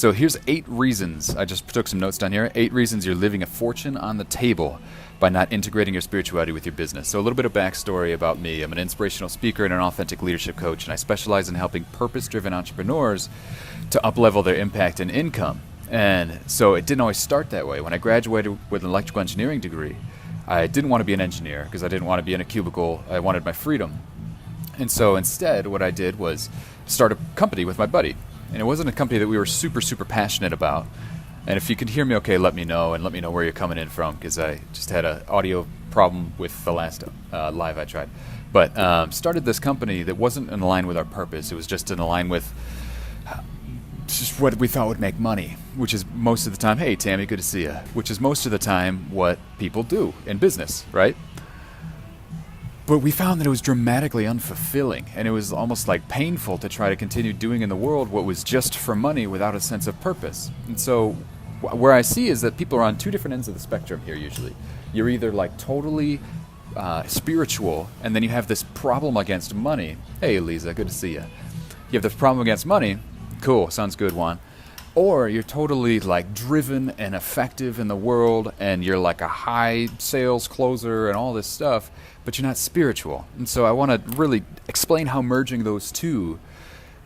So here's 8 reasons. I just took some notes down here. 8 reasons you're leaving a fortune on the table by not integrating your spirituality with your business. So a little bit of backstory about me. I'm an inspirational speaker and an authentic leadership coach, and I specialize in helping purpose-driven entrepreneurs to uplevel their impact and income. And so it didn't always start that way. When I graduated with an electrical engineering degree, I didn't want to be an engineer because I didn't want to be in a cubicle. I wanted my freedom. And so instead, what I did was start a company with my buddy. And it wasn't a company that we were super, super passionate about. And if you can hear me okay, let me know, and let me know where you're coming in from, because I just had an audio problem with the last live I tried. But started this company that wasn't in line with our purpose. It was just in line with just what we thought would make money, which is most of the time, hey, Tammy, good to see you, which is most of the time what people do in business, right? But we found that it was dramatically unfulfilling, and it was almost like painful to try to continue doing in the world what was just for money without a sense of purpose. And so where I see is that people are on 2 different ends of the spectrum here usually. You're either like totally spiritual, and then you have this problem against money. Hey, Lisa, good to see you. You have this problem against money. Cool, sounds good, Juan. Or you're totally like driven and effective in the world, and you're like a high sales closer and all this stuff, but you're not spiritual. And so I want to really explain how merging those 2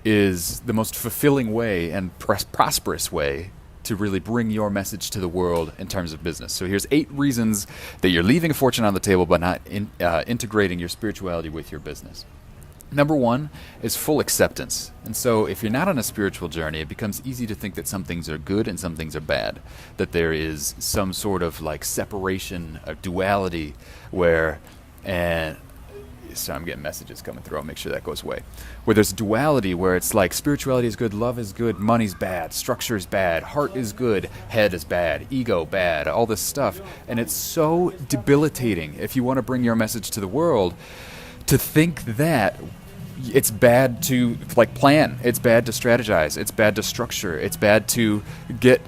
is the most fulfilling way and prosperous way to really bring your message to the world in terms of business. So here's 8 reasons that you're leaving a fortune on the table by not integrating your spirituality with your business. Number 1 is full acceptance. And so if you're not on a spiritual journey, it becomes easy to think that some things are good and some things are bad, that there is some sort of like separation, a duality where, and so I'm getting messages coming through, I'll make sure that goes away, where there's duality where it's like spirituality is good, love is good, money's bad, structure is bad, heart is good, head is bad, ego bad, all this stuff. And it's so debilitating if you want to bring your message to the world to think that it's bad to like plan, it's bad to strategize, it's bad to structure, it's bad to get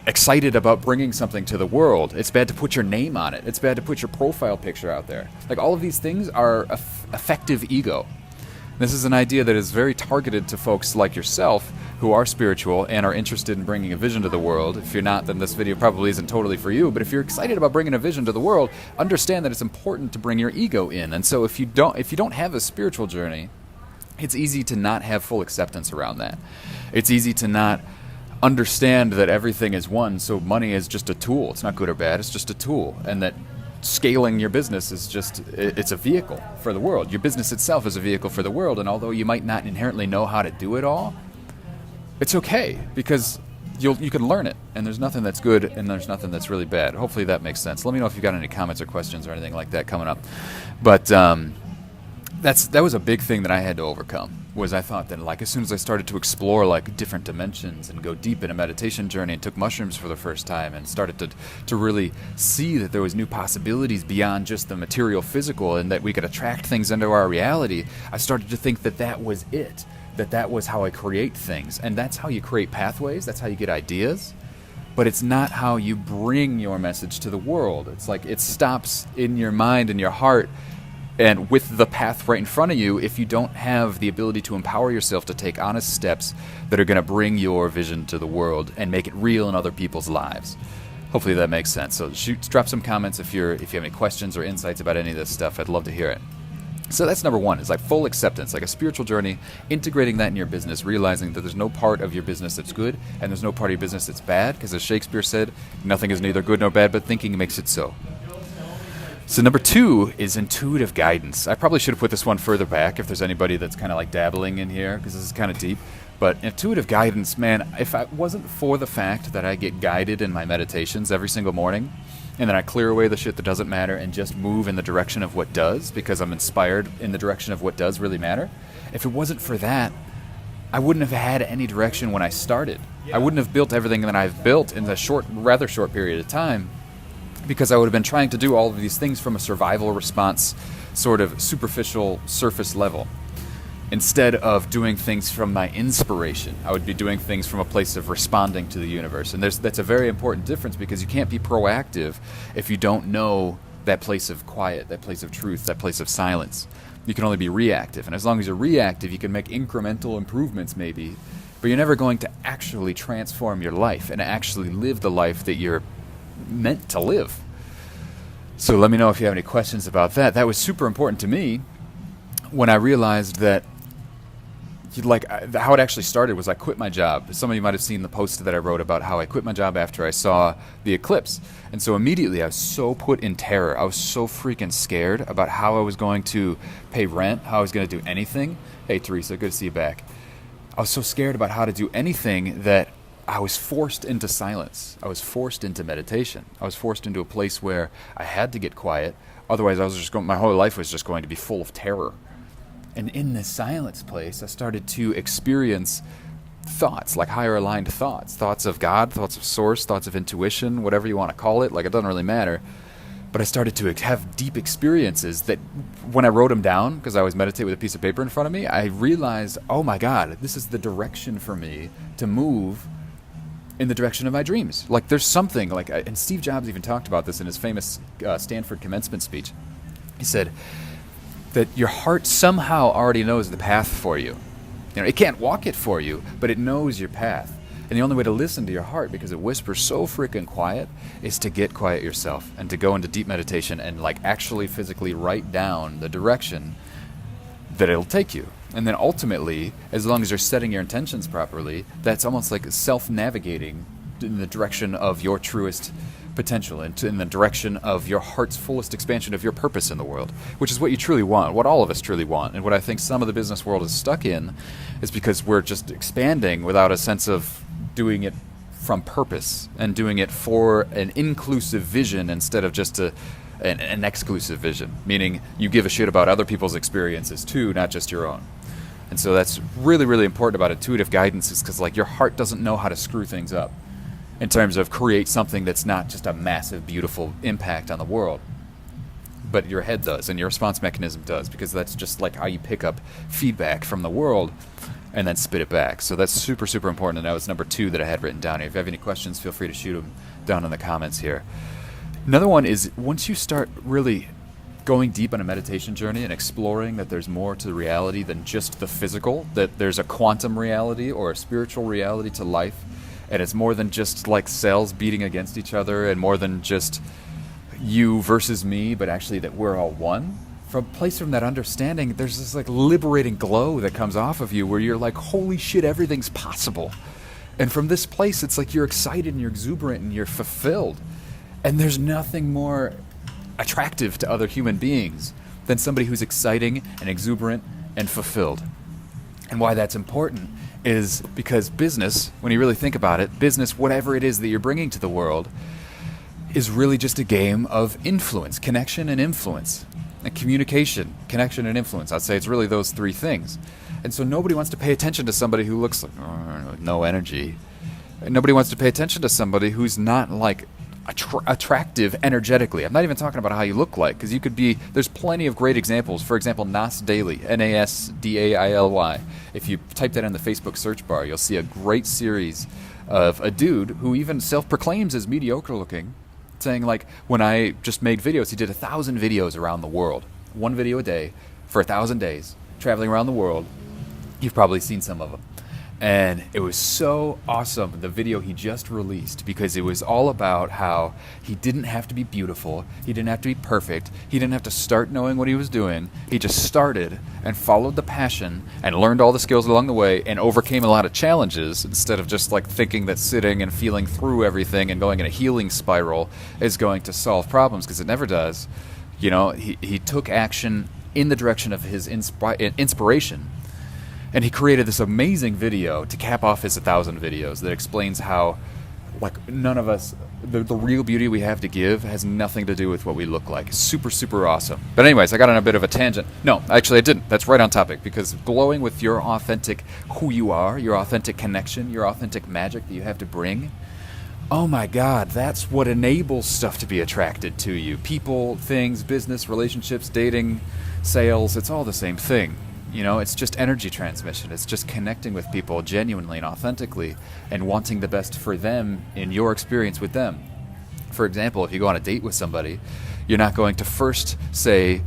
excited about bringing something to the world, it's bad to put your name on it, it's bad to put your profile picture out there. Like all of these things are effective ego. This is an idea that is very targeted to folks like yourself who are spiritual and are interested in bringing a vision to the world. If you're not, then this video probably isn't totally for you. But if you're excited about bringing a vision to the world, understand that it's important to bring your ego in. And so if you don't have a spiritual journey, it's easy to not have full acceptance around that. It's easy to not understand that everything is one, so money is just a tool. It's not good or bad, it's just a tool. And that scaling your business is it's a vehicle for the world. Your business itself is a vehicle for the world, and although you might not inherently know how to do it all, it's okay, because you can learn it, and there's nothing that's good and there's nothing that's really bad. Hopefully that makes sense. Let me know if you've got any comments or questions or anything like that coming up. But that was a big thing that I had to overcome, was I thought that like as soon as I started to explore like different dimensions and go deep in a meditation journey and took mushrooms for the first time and started to really see that there was new possibilities beyond just the material physical and that we could attract things into our reality, I started to think that that was it, that was how I create things. And that's how you create pathways, that's how you get ideas. But it's not how you bring your message to the world. It's like it stops in your mind and your heart and with the path right in front of you if you don't have the ability to empower yourself to take honest steps that are going to bring your vision to the world and make it real in other people's lives. Hopefully that makes sense. So drop some comments if you have any questions or insights about any of this stuff. I'd love to hear it. So that's number 1, is like full acceptance, like a spiritual journey, integrating that in your business, realizing that there's no part of your business that's good and there's no part of your business that's bad, because as Shakespeare said, nothing is neither good nor bad, but thinking makes it so. So number 2 is intuitive guidance. I probably should have put this one further back if there's anybody that's kind of like dabbling in here, because this is kind of deep. But intuitive guidance, man, if it wasn't for the fact that I get guided in my meditations every single morning, and then I clear away the shit that doesn't matter and just move in the direction of what does, because I'm inspired in the direction of what does really matter. If it wasn't for that, I wouldn't have had any direction when I started. I wouldn't have built everything that I've built in the rather short period of time, because I would have been trying to do all of these things from a survival response, sort of superficial surface level. Instead of doing things from my inspiration, I would be doing things from a place of responding to the universe. And that's a very important difference, because you can't be proactive if you don't know that place of quiet, that place of truth, that place of silence. You can only be reactive. And as long as you're reactive, you can make incremental improvements maybe, but you're never going to actually transform your life and actually live the life that you're meant to live. So let me know if you have any questions about that. That was super important to me when I realized that how it actually started was I quit my job. Some of you might have seen the post that I wrote about how I quit my job after I saw the eclipse. And so immediately I was so put in terror. I was so freaking scared about how I was going to pay rent, how I was going to do anything. Hey, Teresa, good to see you back. I was so scared about how to do anything that I was forced into silence. I was forced into meditation. I was forced into a place where I had to get quiet. Otherwise, my whole life was just going to be full of terror. And in this silence place, I started to experience thoughts, like higher aligned thoughts. Thoughts of God, thoughts of source, thoughts of intuition, whatever you want to call it. Like, it doesn't really matter. But I started to have deep experiences that when I wrote them down, because I always meditate with a piece of paper in front of me, I realized, oh my God, this is the direction for me to move in the direction of my dreams. Like, there's something, and Steve Jobs even talked about this in his famous Stanford commencement speech. He said that your heart somehow already knows the path for you. It can't walk it for you, but it knows your path. And the only way to listen to your heart, because it whispers so freaking quiet, is to get quiet yourself and to go into deep meditation and actually physically write down the direction that it'll take you. And then ultimately, as long as you're setting your intentions properly, that's almost like self-navigating in the direction of your truest potential and in the direction of your heart's fullest expansion of your purpose in the world, which is what you truly want, what all of us truly want. And what I think some of the business world is stuck in is because we're just expanding without a sense of doing it from purpose and doing it for an inclusive vision instead of just an exclusive vision, meaning you give a shit about other people's experiences too, not just your own. And so that's really, really important about intuitive guidance, is because your heart doesn't know how to screw things up in terms of create something that's not just a massive, beautiful impact on the world. But your head does, and your response mechanism does, because that's just how you pick up feedback from the world and then spit it back. So that's super, super important, and that was number 2 that I had written down here. If you have any questions, feel free to shoot them down in the comments here. Another one is, once you start really going deep on a meditation journey and exploring that there's more to reality than just the physical, that there's a quantum reality or a spiritual reality to life, and it's more than just cells beating against each other and more than just you versus me, but actually that we're all one. From that understanding, there's this liberating glow that comes off of you where you're holy shit, everything's possible. And from this place, it's you're excited and you're exuberant and you're fulfilled. And there's nothing more attractive to other human beings than somebody who's exciting and exuberant and fulfilled. And why that's important is because business, when you really think about it, business, whatever it is that you're bringing to the world, is really just a game of influence, connection and influence. And communication, connection and influence. I'd say it's really those 3 things. And so nobody wants to pay attention to somebody who looks no energy. Nobody wants to pay attention to somebody who's not attractive energetically. I'm not even talking about how you look like, because you could be, there's plenty of great examples. For example, Nas Daily, Nasdaily. If you type that in the Facebook search bar, you'll see a great series of a dude who even self-proclaims as mediocre looking, saying when I just made videos, he did 1,000 videos around the world, 1 video a day for 1,000 days, traveling around the world. You've probably seen some of them. And it was so awesome, the video he just released, because it was all about how he didn't have to be beautiful, he didn't have to be perfect, he didn't have to start knowing what he was doing. He just started and followed the passion and learned all the skills along the way and overcame a lot of challenges, instead of just thinking that sitting and feeling through everything and going in a healing spiral is going to solve problems, because it never does. He took action in the direction of his inspiration. And he created this amazing video to cap off his 1,000 videos that explains how, none of us, the real beauty we have to give has nothing to do with what we look like. Super, super awesome. But anyways, I got on a bit of a tangent. No, actually I didn't. That's right on topic, because glowing with your authentic who you are, your authentic connection, your authentic magic that you have to bring, oh my God, that's what enables stuff to be attracted to you. People, things, business, relationships, dating, sales, it's all the same thing. It's just energy transmission. It's just connecting with people genuinely and authentically and wanting the best for them in your experience with them. For example, if you go on a date with somebody, you're not going to first say,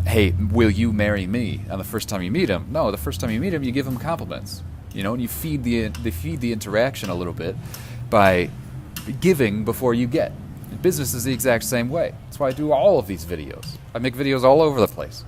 hey, will you marry me, on the first time you meet them. No, the first time you meet them, you give them compliments. and you feed the interaction a little bit by giving before you get. Business is the exact same way. That's why I do all of these videos. I make videos all over the place.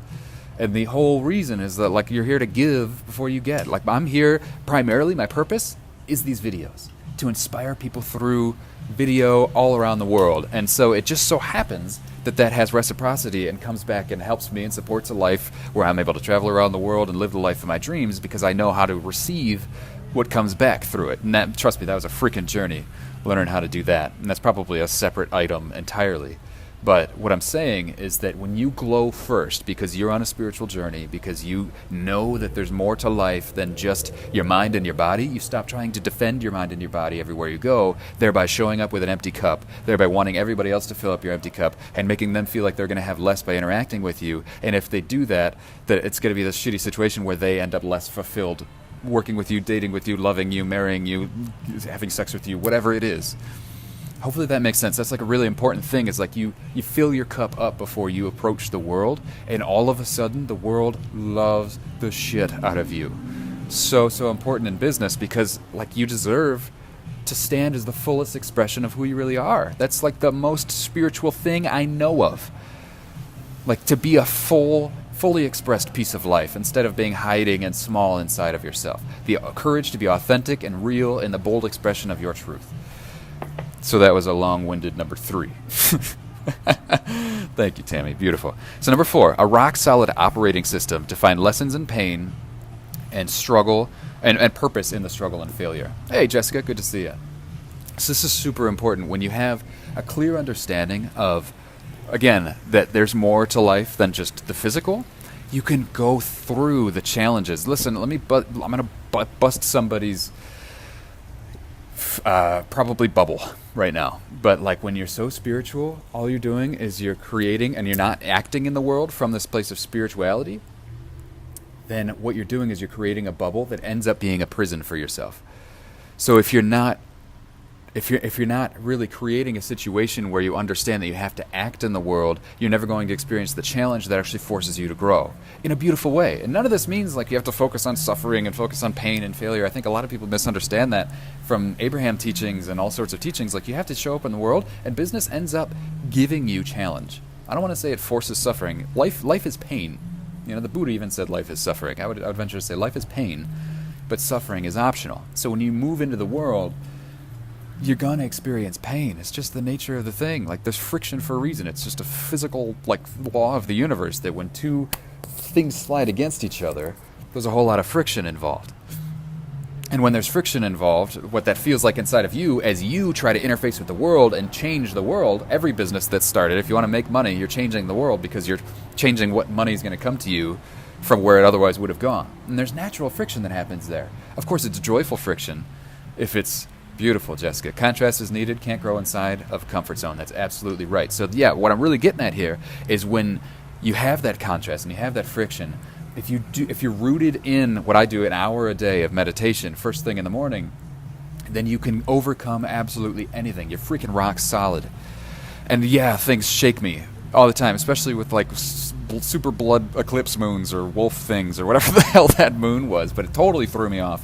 And the whole reason is that, like, you're here to give before you get. Like, I'm here primarily, my purpose is these videos, to inspire people through video all around the world. And so it just so happens that has reciprocity and comes back and helps me and supports a life where I'm able to travel around the world and live the life of my dreams, because I know how to receive what comes back through it. And that, trust me, that was a freaking journey, learning how to do that. And that's probably a separate item entirely. But what I'm saying is that when you glow first, because you're on a spiritual journey, because you know that there's more to life than just your mind and your body, you stop trying to defend your mind and your body everywhere you go, thereby showing up with an empty cup, thereby wanting everybody else to fill up your empty cup and making them feel like they're going to have less by interacting with you. And if they do that, that it's going to be this shitty situation where they end up less fulfilled working with you, dating with you, loving you, marrying you, having sex with you, whatever it is. Hopefully that makes sense. That's like a really important thing. Is like you fill your cup up before you approach the world, and all of a sudden the world loves the shit out of you. So important in business, because like you deserve to stand as the fullest expression of who you really are. That's like the most spiritual thing I know of. Like to be a fully expressed piece of life instead of being hiding and small inside of yourself. The courage to be authentic and real in the bold expression of your truth. So that was a long-winded number 3. Thank you, Tammy. Beautiful. So number 4, a rock-solid operating system to find lessons in pain and struggle and purpose in the struggle and failure. Hey, Jessica, good to see you. So this is super important. When you have a clear understanding of, again, that there's more to life than just the physical, you can go through the challenges. Listen, I'm going to bust somebody's probably bubble right now, but like when you're so spiritual, all you're doing is you're creating, and you're not acting in the world from this place of spirituality, then what you're doing is you're creating a bubble that ends up being a prison for yourself. So if you're not really creating a situation where you understand that you have to act in the world, you're never going to experience the challenge that actually forces you to grow in a beautiful way. And none of this means like you have to focus on suffering and focus on pain and failure. I think a lot of people misunderstand that from Abraham teachings and all sorts of teachings. Like you have to show up in the world, and business ends up giving you challenge. I don't want to say it forces suffering. Life is pain. The Buddha even said life is suffering. I would venture to say life is pain, but suffering is optional. So when you move into the world, you're going to experience pain. It's just the nature of the thing. Like, there's friction for a reason. It's just a physical, law of the universe that when two things slide against each other, there's a whole lot of friction involved. And when there's friction involved, what that feels like inside of you as you try to interface with the world and change the world, every business that's started, if you want to make money, you're changing the world because you're changing what money is going to come to you from where it otherwise would have gone. And there's natural friction that happens there. Of course, it's joyful friction if it's beautiful, Jessica. Contrast is needed, can't grow inside of comfort zone. That's absolutely right. So yeah, what I'm really getting at here is when you have that contrast and you have that friction, if you're rooted in what I do, an hour a day of meditation first thing in the morning, then you can overcome absolutely anything. You're freaking rock solid. And yeah, things shake me all the time, especially with super blood eclipse moons or wolf things or whatever the hell that moon was, but it totally threw me off.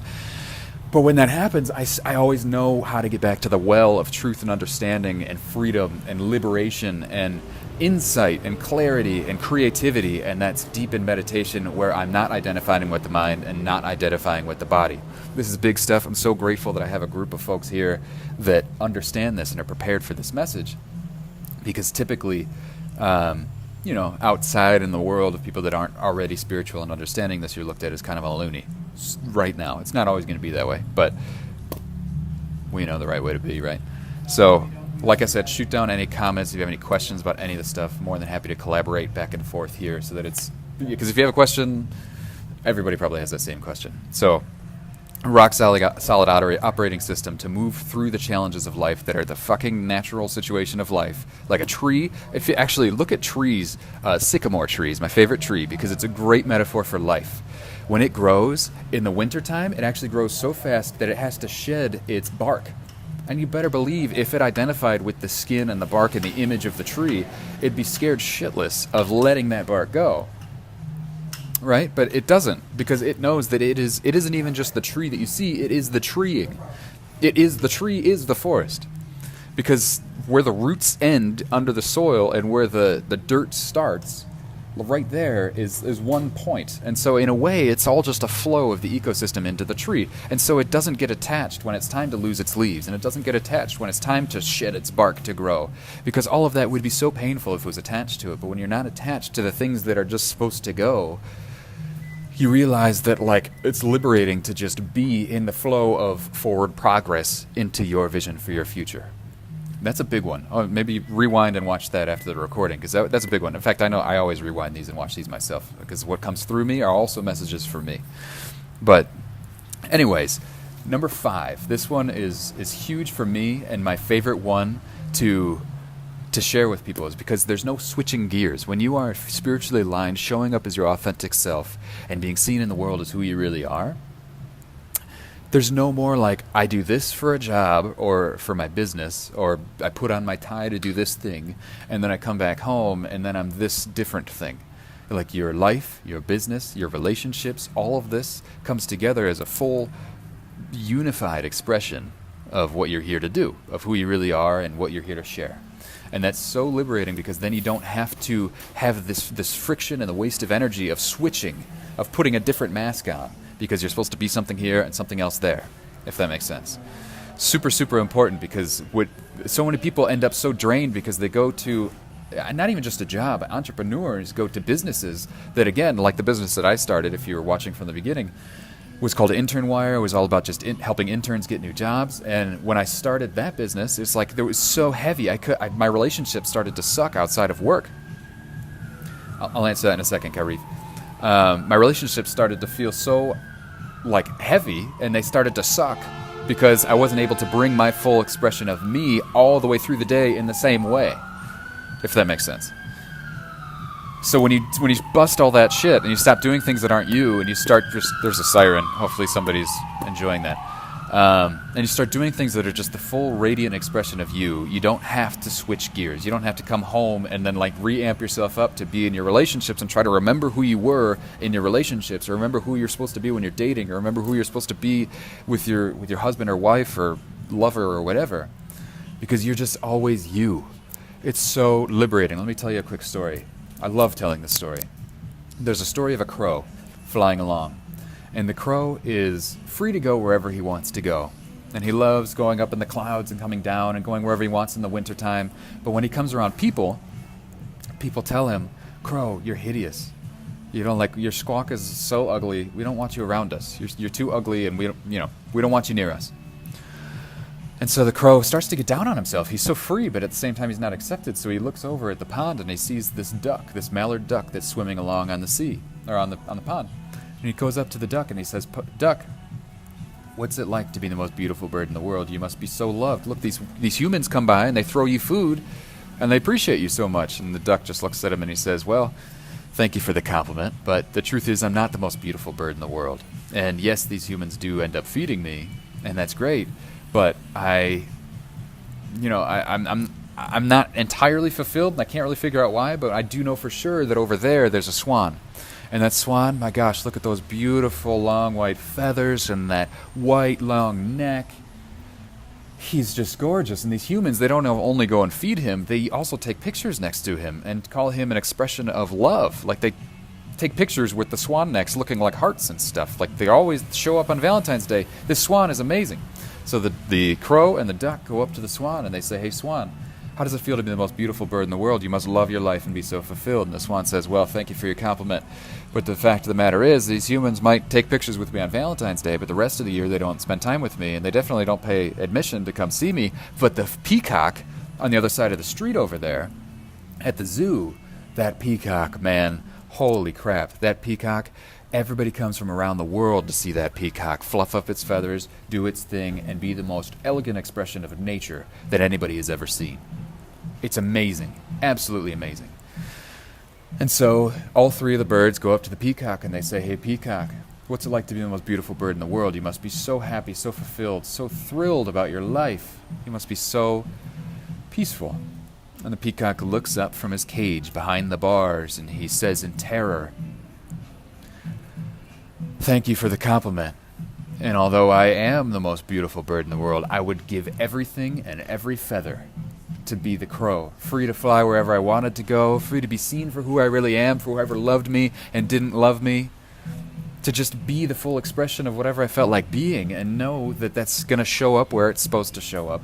But when that happens, I always know how to get back to the well of truth and understanding and freedom and liberation and insight and clarity and creativity, and that's deep in meditation where I'm not identifying with the mind and not identifying with the body. This is big stuff. I'm so grateful that I have a group of folks here that understand this and are prepared for this message, because typically, outside in the world of people that aren't already spiritual and understanding this, you're looked at as kind of a loony. Right now, it's not always going to be that way, but we know the right way to be, right? So, like I said, shoot down any comments if you have any questions about any of the stuff. More than happy to collaborate back and forth here, so that because if you have a question, everybody probably has that same question. So, rock solid operating system to move through the challenges of life that are the fucking natural situation of life. Like a tree, if you actually look at trees, sycamore trees, my favorite tree, because it's a great metaphor for life. When it grows in the wintertime, it actually grows so fast that it has to shed its bark. And you better believe if it identified with the skin and the bark and the image of the tree, it'd be scared shitless of letting that bark go. right? But it doesn't, because it knows that it isn't even just the tree that you see, it is the treeing. The tree is the forest. Because where the roots end under the soil and where the dirt starts, right there is one point. And so in a way, it's all just a flow of the ecosystem into the tree. And so it doesn't get attached when it's time to lose its leaves, and it doesn't get attached when it's time to shed its bark to grow. Because all of that would be so painful if it was attached to it. But when you're not attached to the things that are just supposed to go, you realize that, like, it's liberating to just be in the flow of forward progress into your vision for your future. That's a big one. Oh, maybe rewind and watch that after the recording, because that's a big one. In fact, I know I always rewind these and watch these myself, because what comes through me are also messages for me. But anyways, number 5. This one is huge for me, and my favorite one to share with people is because there's no switching gears. When you are spiritually aligned, showing up as your authentic self, and being seen in the world as who you really are, there's no more like, I do this for a job or for my business, or I put on my tie to do this thing, and then I come back home and then I'm this different thing. Like, your life, your business, your relationships, all of this comes together as a full unified expression of what you're here to do, of who you really are and what you're here to share. And that's so liberating, because then you don't have to have this friction and the waste of energy of switching, of putting a different mask on, because you're supposed to be something here and something else there, if that makes sense. Super, super important, because so many people end up so drained because they go to, not even just a job, entrepreneurs go to businesses that, again, like the business that I started, if you were watching from the beginning, was called Intern Wire. It was all about just helping interns get new jobs. And when I started that business, it's like, it was so heavy. My relationship started to suck outside of work. I'll answer that in a second, Kyrie. My relationships started to feel so like heavy, and they started to suck because I wasn't able to bring my full expression of me all the way through the day in the same way, if that makes sense. So when you bust all that shit and you stop doing things that aren't you, and you start there's a siren, hopefully somebody's enjoying that, and you start doing things that are just the full radiant expression of you, you don't have to switch gears. You don't have to come home and then like reamp yourself up to be in your relationships and try to remember who you were in your relationships, or remember who you're supposed to be when you're dating, or remember who you're supposed to be with your husband or wife or lover or whatever, because you're just always you. It's so liberating. Let me tell you a quick story. I love telling this story. There's a story of a crow flying along, and the crow is free to go wherever he wants to go. And he loves going up in the clouds and coming down and going wherever he wants in the wintertime. But when he comes around people tell him, "Crow, you're hideous. You don't like, your squawk is so ugly. We don't want you around us. You're too ugly, and we don't want you near us." And so the crow starts to get down on himself. He's so free, but at the same time he's not accepted. So he looks over at the pond and he sees this duck, this mallard duck that's swimming along on the sea, or on the pond. And he goes up to the duck and he says, "Duck, what's it like to be the most beautiful bird in the world? You must be so loved. Look, these humans come by and they throw you food and they appreciate you so much." And the duck just looks at him and he says, "Well, thank you for the compliment, but the truth is I'm not the most beautiful bird in the world. And yes, these humans do end up feeding me, and that's great. But I'm not entirely fulfilled, and I can't really figure out why, but I do know for sure that over there's a swan. And that swan, my gosh, look at those beautiful long white feathers and that white long neck. He's just gorgeous. And these humans, they don't only go and feed him, they also take pictures next to him and call him an expression of love. Like, they take pictures with the swan necks looking like hearts and stuff. Like, they always show up on Valentine's Day. This swan is amazing." So the crow and the duck go up to the swan and they say, "Hey, swan, how does it feel to be the most beautiful bird in the world? You must love your life and be so fulfilled." And the swan says, "Well, thank you for your compliment. But the fact of the matter is, these humans might take pictures with me on Valentine's Day, but the rest of the year they don't spend time with me, and they definitely don't pay admission to come see me. But the peacock on the other side of the street over there at the zoo, that peacock, man, holy crap, that peacock, everybody comes from around the world to see that peacock fluff up its feathers, do its thing, and be the most elegant expression of nature that anybody has ever seen. It's amazing. Absolutely amazing." And so all three of the birds go up to the peacock and they say, "Hey, peacock, what's it like to be the most beautiful bird in the world? You must be so happy, so fulfilled, so thrilled about your life. You must be so peaceful." And the peacock looks up from his cage behind the bars and he says in terror, Thank you for the compliment. And although I am the most beautiful bird in the world, I would give everything and every feather to be the crow, free to fly wherever I wanted to go, free to be seen for who I really am, for whoever loved me and didn't love me, to just be the full expression of whatever I felt like being, and know that that's going to show up where it's supposed to show up.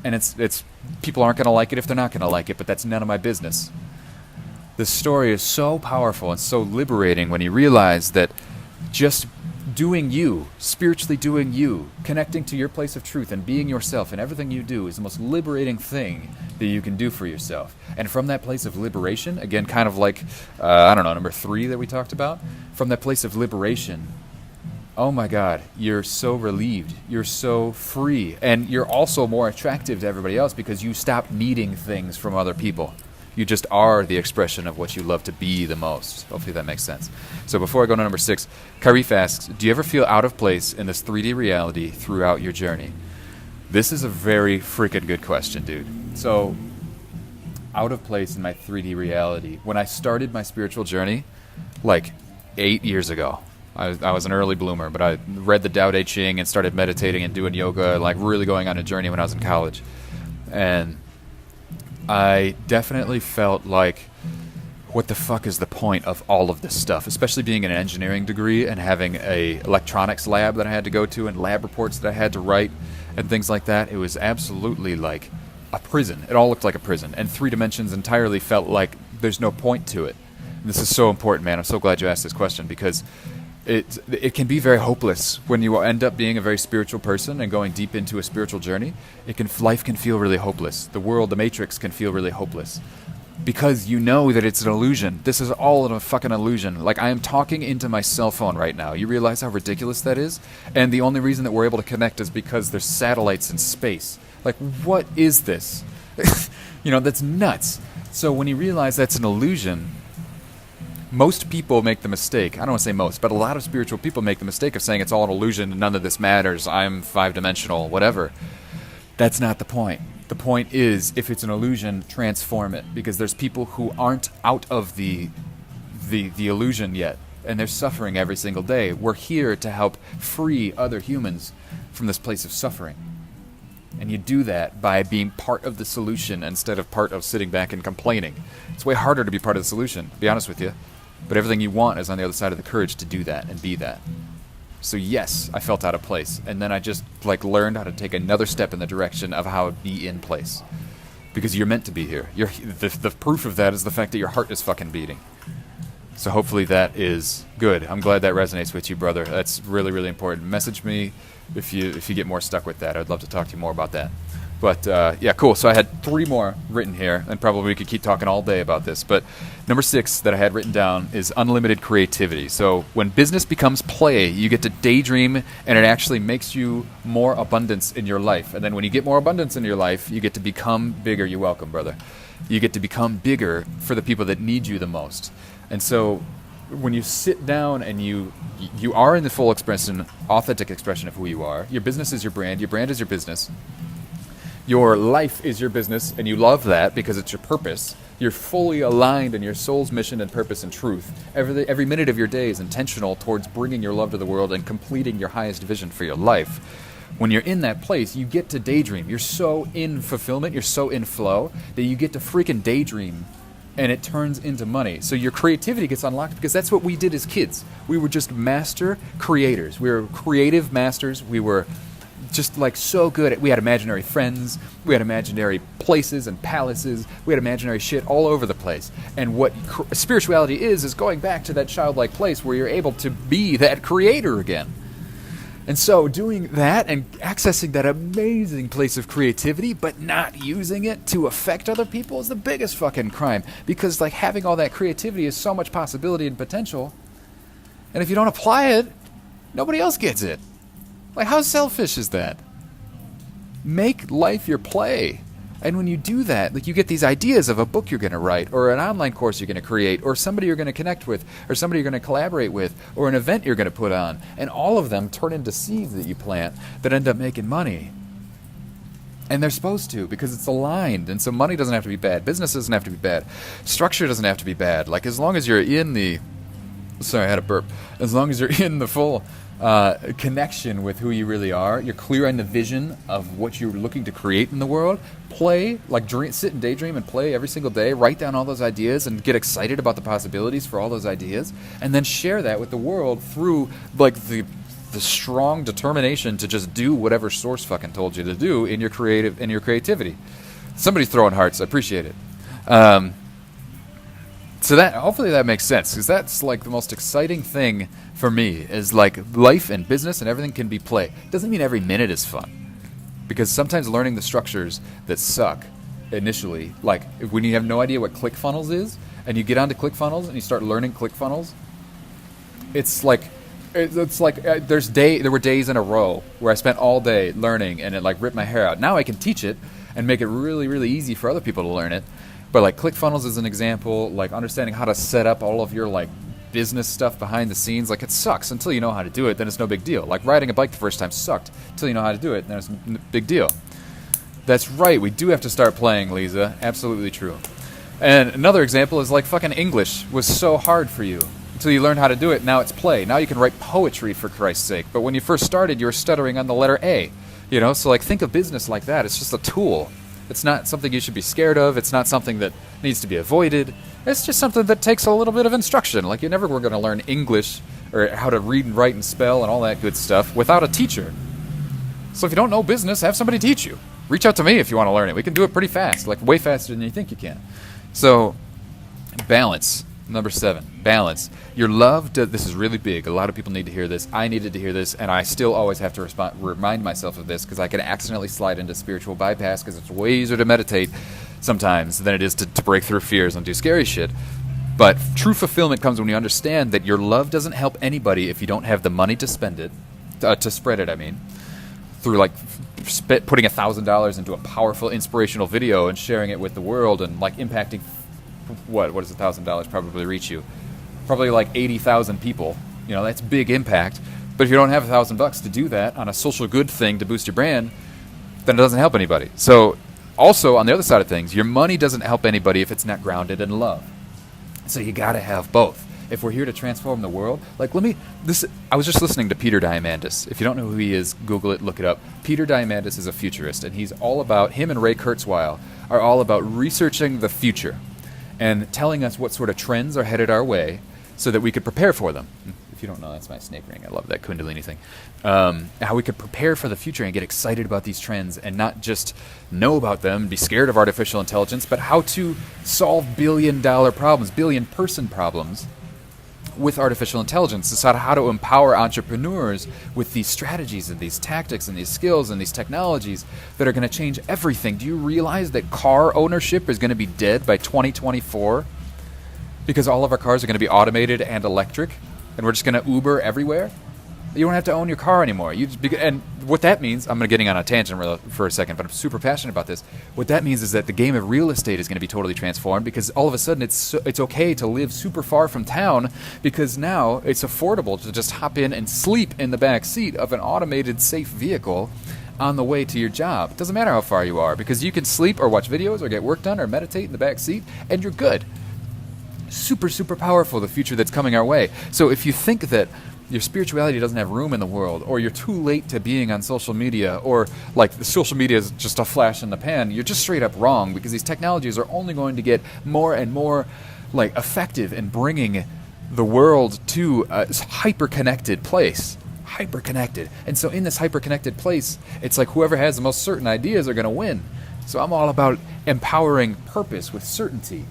And it's people aren't going to like it if they're not going to like it, but that's none of my business. This story is so powerful and so liberating when you realize that just doing you, spiritually doing you, connecting to your place of truth and being yourself in everything you do is the most liberating thing that you can do for yourself. And from that place of liberation, again, kind of like, number 3 that we talked about, from that place of liberation, oh my God, you're so relieved, you're so free, and you're also more attractive to everybody else because you stop needing things from other people. You just are the expression of what you love to be the most. Hopefully that makes sense. So before I go to number 6, Kareef asks, do you ever feel out of place in this 3D reality throughout your journey? This is a very freaking good question, dude. So, out of place in my 3D reality. When I started my spiritual journey, like 8 years ago, I was an early bloomer, but I read the Tao Te Ching and started meditating and doing yoga, like really going on a journey when I was in college. And I definitely felt like, what the fuck is the point of all of this stuff? Especially being an engineering degree and having a electronics lab that I had to go to and lab reports that I had to write and things like that. It was absolutely like a prison. It all looked like a prison. And 3 dimensions entirely felt like there's no point to it. And this is so important, man. I'm so glad you asked this question because it can be very hopeless when you end up being a very spiritual person and going deep into a spiritual journey. Life can feel really hopeless. The world, the matrix can feel really hopeless because you know that it's an illusion. This is all a fucking illusion. Like, I am talking into my cell phone right now. You realize how ridiculous that is? And the only reason that we're able to connect is because there's satellites in space. Like, what is this? That's nuts. So when you realize that's an illusion, most people make the mistake, I don't want to say most, but a lot of spiritual people make the mistake of saying it's all an illusion, none of this matters, I'm 5-dimensional, whatever. That's not the point. The point is, if it's an illusion, transform it, because there's people who aren't out of the illusion yet, and they're suffering every single day. We're here to help free other humans from this place of suffering. And you do that by being part of the solution instead of part of sitting back and complaining. It's way harder to be part of the solution, to be honest with you. But everything you want is on the other side of the courage to do that and be that. So yes, I felt out of place. And then I just learned how to take another step in the direction of how to be in place. Because you're meant to be here. The proof of that is the fact that your heart is fucking beating. So hopefully that is good. I'm glad that resonates with you, brother. That's really, really important. Message me if you get more stuck with that. I'd love to talk to you more about that. But yeah, cool. So I had 3 more written here, and probably we could keep talking all day about this. But number 6 that I had written down is unlimited creativity. So when business becomes play, you get to daydream, and it actually makes you more abundance in your life. And then when you get more abundance in your life, you get to become bigger. You're welcome, brother. You get to become bigger for the people that need you the most. And so when you sit down and you are in the full expression, authentic expression of who you are, your business is your brand is your business. Your life is your business, and you love that because it's your purpose. You're fully aligned in your soul's mission and purpose and truth. Every minute of your day is intentional towards bringing your love to the world and completing your highest vision for your life. When you're in that place, you get to daydream. You're so in fulfillment, you're so in flow, that you get to freaking daydream, and it turns into money. So your creativity gets unlocked because that's what we did as kids. We were just master creators. We were creative masters. We were just so good at, we had imaginary friends, we had imaginary places and palaces, we had imaginary shit all over the place. And what spirituality is going back to that childlike place where you're able to be that creator again. And so doing that and accessing that amazing place of creativity but not using it to affect other people is the biggest fucking crime. Because having all that creativity is so much possibility and potential, and if you don't apply it, nobody else gets it. How selfish is that? Make life your play. And when you do that, you get these ideas of a book you're going to write, or an online course you're going to create, or somebody you're going to connect with, or somebody you're going to collaborate with, or an event you're going to put on. And all of them turn into seeds that you plant that end up making money. And they're supposed to, because it's aligned. And so money doesn't have to be bad. Business doesn't have to be bad. Structure doesn't have to be bad. As long as you're in the Sorry, I had a burp. As long as you're in the full connection with who you really are, you're clear on the vision of what you're looking to create in the world, play, like sit and daydream and play every single day, write down all those ideas and get excited about the possibilities for all those ideas, and then share that with the world through like the strong determination to just do whatever source fucking told you to do in your creativity. Somebody's throwing hearts. I appreciate it. So that hopefully that makes sense, because that's like the most exciting thing for me is like life and business and everything can be play. Doesn't mean every minute is fun, because sometimes learning the structures that suck initially, like when you have no idea what ClickFunnels is and you get onto ClickFunnels and you start learning ClickFunnels, it's like there were days in a row where I spent all day learning and it like ripped my hair out. Now I can teach it and make it really, really easy for other people to learn it. But like ClickFunnels is an example, like understanding how to set up all of your like business stuff behind the scenes. Like it sucks until you know how to do it, then it's no big deal. Like riding a bike the first time sucked until you know how to do it, then it's a big deal. That's right, we do have to start playing, Lisa. Absolutely true. And another example is like fucking English was so hard for you until you learned how to do it. Now it's play. Now you can write poetry, for Christ's sake. But when you first started, you were stuttering on the letter A. You know, so like think of business like that. It's just a tool. It's not something you should be scared of. It's not something that needs to be avoided. It's just something that takes a little bit of instruction. Like you never were going to learn English or how to read and write and spell and all that good stuff without a teacher. So if you don't know business, have somebody teach you. Reach out to me if you want to learn it. We can do it pretty fast, like way faster than you think you can. So balance. Number 7, balance. Your love, this is really big. A lot of people need to hear this. I needed to hear this, and I still always have to remind myself of this because I can accidentally slide into spiritual bypass because it's way easier to meditate sometimes than it is to break through fears and do scary shit. But true fulfillment comes when you understand that your love doesn't help anybody if you don't have the money to spend it, to spread it, I mean, through like putting $1,000 into a powerful, inspirational video and sharing it with the world and like impacting what does $1,000 probably reach you? Probably like 80,000 people. You know, that's big impact. But if you don't have $1,000 to do that on a social good thing to boost your brand, then it doesn't help anybody. So also on the other side of things, your money doesn't help anybody if it's not grounded in love. So you got to have both. If we're here to transform the world, like I was just listening to Peter Diamandis. If you don't know who he is, Google it, look it up. Peter Diamandis is a futurist, and he's all about, him and Ray Kurzweil are all about researching the future and telling us what sort of trends are headed our way so that we could prepare for them. If you don't know, that's my snake ring. I love that Kundalini thing. How we could prepare for the future and get excited about these trends and not just know about them, be scared of artificial intelligence, but how to solve billion-dollar problems, billion-person problems with artificial intelligence. It's how to empower entrepreneurs with these strategies and these tactics and these skills and these technologies that are going to change everything. Do you realize that car ownership is going to be dead by 2024 because all of our cars are going to be automated and electric and we're just going to Uber everywhere? You don't have to own your car anymore. And what that means, I'm getting on a tangent for a second, but I'm super passionate about this. What that means is that the game of real estate is going to be totally transformed because all of a sudden it's okay to live super far from town because now it's affordable to just hop in and sleep in the back seat of an automated, safe vehicle on the way to your job. It doesn't matter how far you are because you can sleep or watch videos or get work done or meditate in the back seat and you're good. Super, super powerful, the future that's coming our way. So if you think that your spirituality doesn't have room in the world, or you're too late to being on social media, or like the social media is just a flash in the pan, you're just straight up wrong because these technologies are only going to get more and more like effective in bringing the world to a hyper-connected place. Hyper-connected. And so in this hyper-connected place, it's like whoever has the most certain ideas are going to win. So I'm all about empowering purpose with certainty.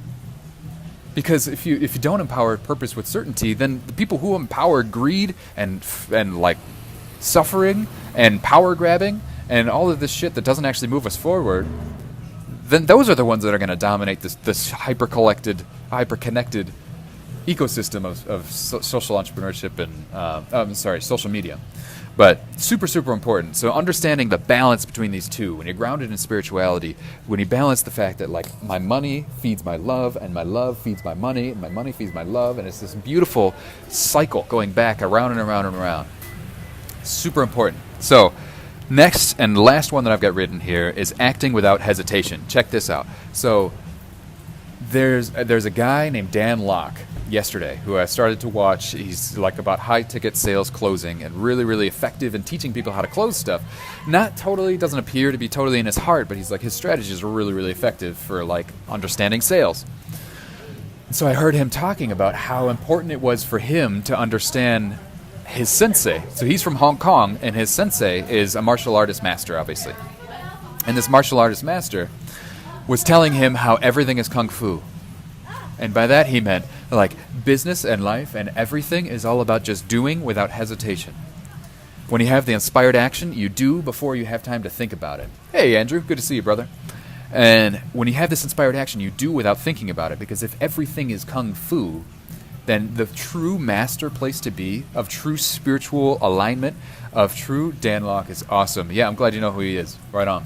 Because if you don't empower purpose with certainty, then the people who empower greed and like suffering and power grabbing and all of this shit that doesn't actually move us forward, then those are the ones that are going to dominate this hyper-connected ecosystem of social entrepreneurship and social media. But super, super important. So understanding the balance between these two, when you're grounded in spirituality, when you balance the fact that like my money feeds my love and my love feeds my money and my money feeds my love, and it's this beautiful cycle going back around and around and around. Super important. So next and last one that I've got written here is acting without hesitation. Check this out. So there's a guy named Dan Lok. yesterday who I started to watch. He's like about high ticket sales closing and really, really effective in teaching people how to close stuff. Not totally, doesn't appear to be totally in his heart, but he's like, his strategies are really, really effective for like understanding sales. So I heard him talking about how important it was for him to understand his sensei. So he's from Hong Kong, and his sensei is a martial artist master, obviously. And this martial artist master was telling him how everything is kung fu. And by that he meant, like, business and life and everything is all about just doing without hesitation. When you have the inspired action, you do before you have time to think about it. Hey, Andrew, good to see you, brother. And when you have this inspired action, you do without thinking about it, because if everything is kung fu, then the true master place to be, of true spiritual alignment, of true, Dan Locke is awesome. Yeah, I'm glad you know who he is. Right on.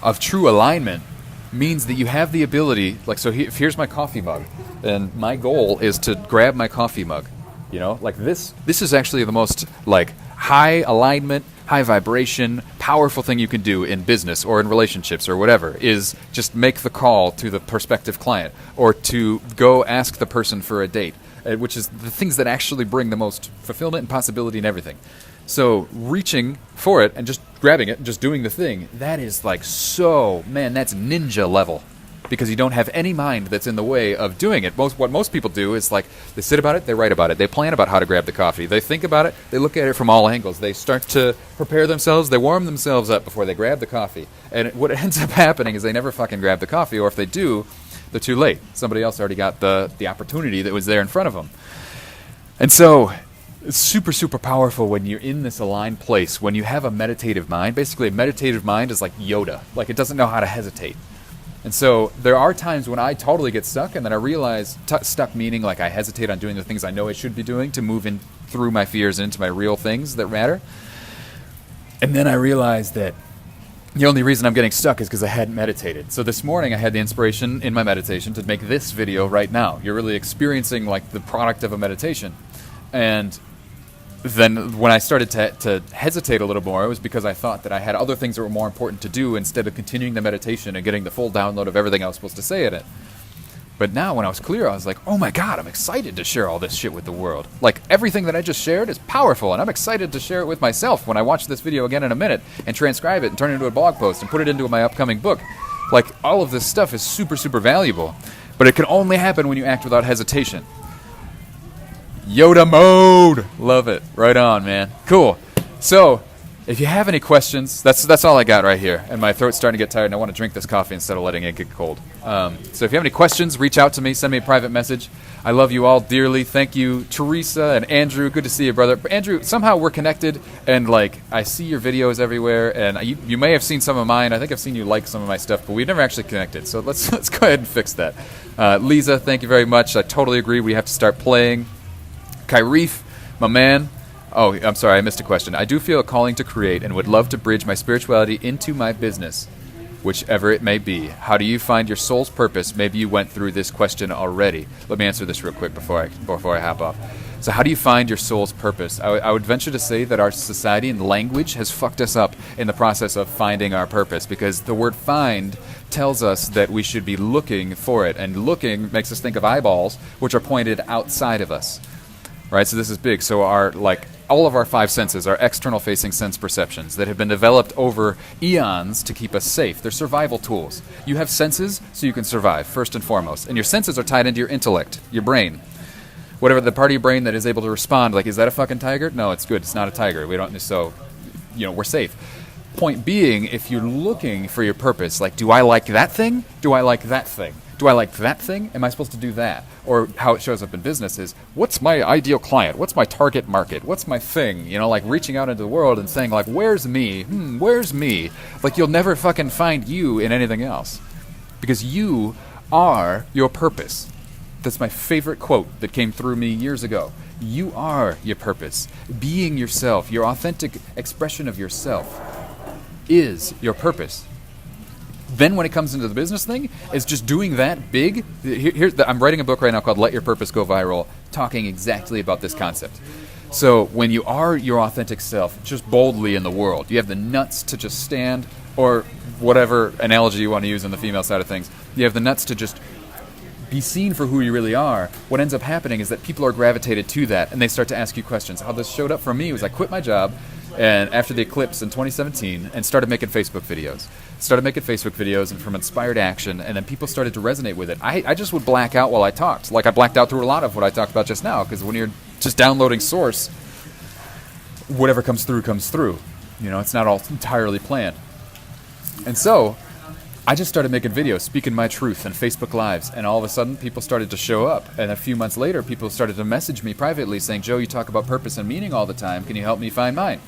Of true alignment means that you have the ability, like, so here's my coffee mug, and my goal is to grab my coffee mug, you know, like this is actually the most, like, high alignment, high vibration, powerful thing you can do in business or in relationships or whatever, is just make the call to the prospective client or to go ask the person for a date, which is the things that actually bring the most fulfillment and possibility and everything. So reaching for it and just grabbing it and just doing the thing, that is like so, man, that's ninja level. Because you don't have any mind that's in the way of doing it. What most people do is, like, they sit about it, they write about it, they plan about how to grab the coffee, they think about it, they look at it from all angles, they start to prepare themselves, they warm themselves up before they grab the coffee. And what ends up happening is they never fucking grab the coffee, or if they do, they're too late. Somebody else already got the opportunity that was there in front of them. And so it's super, super powerful when you're in this aligned place, when you have a meditative mind. Basically, a meditative mind is like Yoda. Like, it doesn't know how to hesitate. And so there are times when I totally get stuck, and then I realize, stuck meaning like I hesitate on doing the things I know I should be doing to move in through my fears into my real things that matter. And then I realize that the only reason I'm getting stuck is because I hadn't meditated. So this morning I had the inspiration in my meditation to make this video right now. You're really experiencing like the product of a meditation. And then when I started to hesitate a little more, it was because I thought that I had other things that were more important to do instead of continuing the meditation and getting the full download of everything I was supposed to say in it. But now when I was clear, I was like, oh my God, I'm excited to share all this shit with the world. Like, everything that I just shared is powerful, and I'm excited to share it with myself when I watch this video again in a minute and transcribe it and turn it into a blog post and put it into my upcoming book. Like, all of this stuff is super, super valuable. But it can only happen when you act without hesitation. Yoda mode! Love it. Right on, man. Cool. So, if you have any questions, that's all I got right here. And my throat's starting to get tired, and I want to drink this coffee instead of letting it get cold. So if you have any questions, reach out to me. Send me a private message. I love you all dearly. Thank you, Teresa and Andrew. Good to see you, brother. Andrew, somehow we're connected, and like I see your videos everywhere, and you may have seen some of mine. I think I've seen you like some of my stuff, but we've never actually connected. So let's go ahead and fix that. Lisa, thank you very much. I totally agree. We have to start playing. Kyrieff, my man. Oh, I'm sorry, I missed a question. I do feel a calling to create and would love to bridge my spirituality into my business, whichever it may be. How do you find your soul's purpose? Maybe you went through this question already. Let me answer this real quick before I hop off. So how do you find your soul's purpose? I would venture to say that our society and language has fucked us up in the process of finding our purpose, because the word find tells us that we should be looking for it, and looking makes us think of eyeballs, which are pointed outside of us. Right, so this is big. So all of our five senses are external-facing sense perceptions that have been developed over eons to keep us safe. They're survival tools. You have senses so you can survive, first and foremost. And your senses are tied into your intellect, your brain. Whatever the part of your brain that is able to respond, like, is that a fucking tiger? No, it's good. It's not a tiger. We're safe. Point being, if you're looking for your purpose, like, do I like that thing? Do I like that thing? Do I like that thing? Am I supposed to do that? Or how it shows up in business is, what's my ideal client? What's my target market? What's my thing? You know, like reaching out into the world and saying, like, where's me? Where's me? Like, you'll never fucking find you in anything else. Because you are your purpose. That's my favorite quote that came through me years ago. You are your purpose. Being yourself, your authentic expression of yourself, is your purpose. Then when it comes into the business thing, it's just doing that big. I'm writing a book right now called Let Your Purpose Go Viral, talking exactly about this concept. So when you are your authentic self, just boldly in the world, you have the nuts to just stand, or whatever analogy you want to use on the female side of things, you have the nuts to just be seen for who you really are, what ends up happening is that people are gravitated to that, and they start to ask you questions. How this showed up for me was I quit my job and after the eclipse in 2017 and started making Facebook videos. And from inspired action, and then people started to resonate with it. I just would black out while I talked. Like I blacked out through a lot of what I talked about just now, because when you're just downloading source, whatever comes through comes through. You know, it's not all entirely planned. And so I just started making videos, speaking my truth, and Facebook Lives, and all of a sudden people started to show up. And a few months later, people started to message me privately saying, Joe, you talk about purpose and meaning all the time. Can you help me find mine?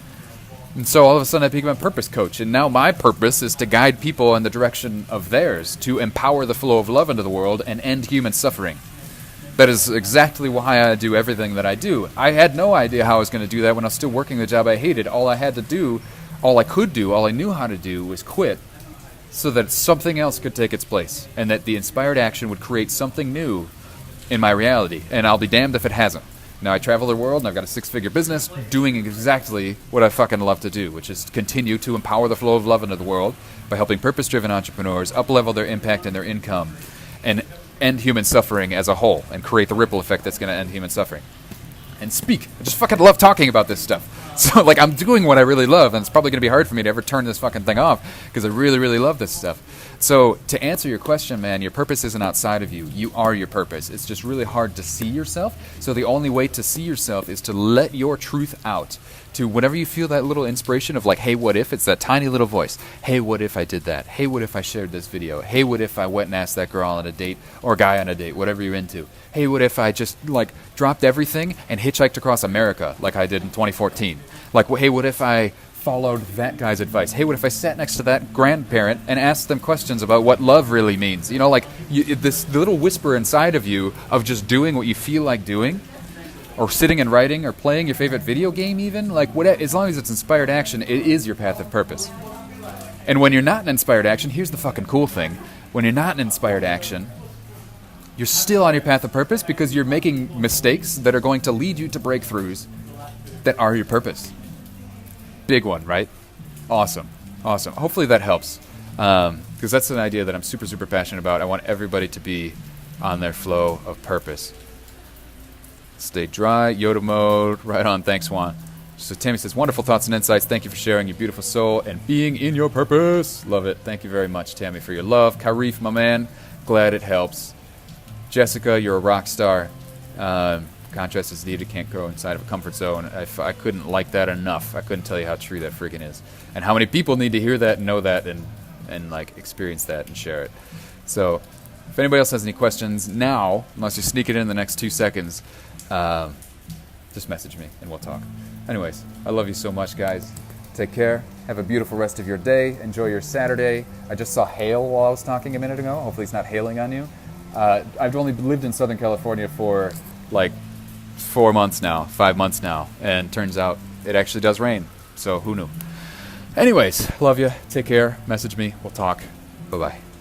And so all of a sudden I became a purpose coach. And now my purpose is to guide people in the direction of theirs, to empower the flow of love into the world and end human suffering. That is exactly why I do everything that I do. I had no idea how I was going to do that when I was still working the job I hated. All I knew how to do was quit so that something else could take its place, and that the inspired action would create something new in my reality. And I'll be damned if it hasn't. Now I travel the world, and I've got a 6-figure business doing exactly what I fucking love to do, which is continue to empower the flow of love into the world by helping purpose-driven entrepreneurs up-level their impact and their income and end human suffering as a whole and create the ripple effect that's going to end human suffering. And speak. I just fucking love talking about this stuff. So, like, I'm doing what I really love, and it's probably going to be hard for me to ever turn this fucking thing off because I really, really love this stuff. So, to answer your question, man, your purpose isn't outside of you. You are your purpose. It's just really hard to see yourself. So, the only way to see yourself is to let your truth out. To whenever you feel that little inspiration of like, hey, what if? It's that tiny little voice. Hey, what if I did that? Hey, what if I shared this video? Hey, what if I went and asked that girl on a date or guy on a date, whatever you're into? Hey, what if I just like dropped everything and hitchhiked across America like I did in 2014? Like, hey, what if I followed that guy's advice? Hey, what if I sat next to that grandparent and asked them questions about what love really means? You know, like this little whisper inside of you of just doing what you feel like doing, or sitting and writing, or playing your favorite video game even, like whatever, as long as it's inspired action, it is your path of purpose. And when you're not in inspired action, here's the fucking cool thing. When you're not in inspired action, you're still on your path of purpose because you're making mistakes that are going to lead you to breakthroughs that are your purpose. Big one, right? Awesome. Hopefully that helps, because that's an idea that I'm super, super passionate about. I want everybody to be on their flow of purpose. Stay dry, Yoda mode, right on. Thanks, Juan. So Tammy says, wonderful thoughts and insights. Thank you for sharing your beautiful soul and being in your purpose. Love it. Thank you very much, Tammy, for your love. Karif, my man, glad it helps. Jessica, you're a rock star. Contrast is needed, can't go inside of a comfort zone. I couldn't like that enough. I couldn't tell you how true that freaking is. And how many people need to hear that and know that and like experience that and share it. So if anybody else has any questions now, unless you sneak it in the next 2 seconds, just message me and we'll talk. Anyways, I love you so much, guys. Take care. Have a beautiful rest of your day. Enjoy your Saturday. I just saw hail while I was talking a minute ago. Hopefully it's not hailing on you. I've only lived in Southern California for like 5 months now, and turns out it actually does rain. So who knew? Anyways, love you. Take care. Message me. We'll talk. Bye-bye.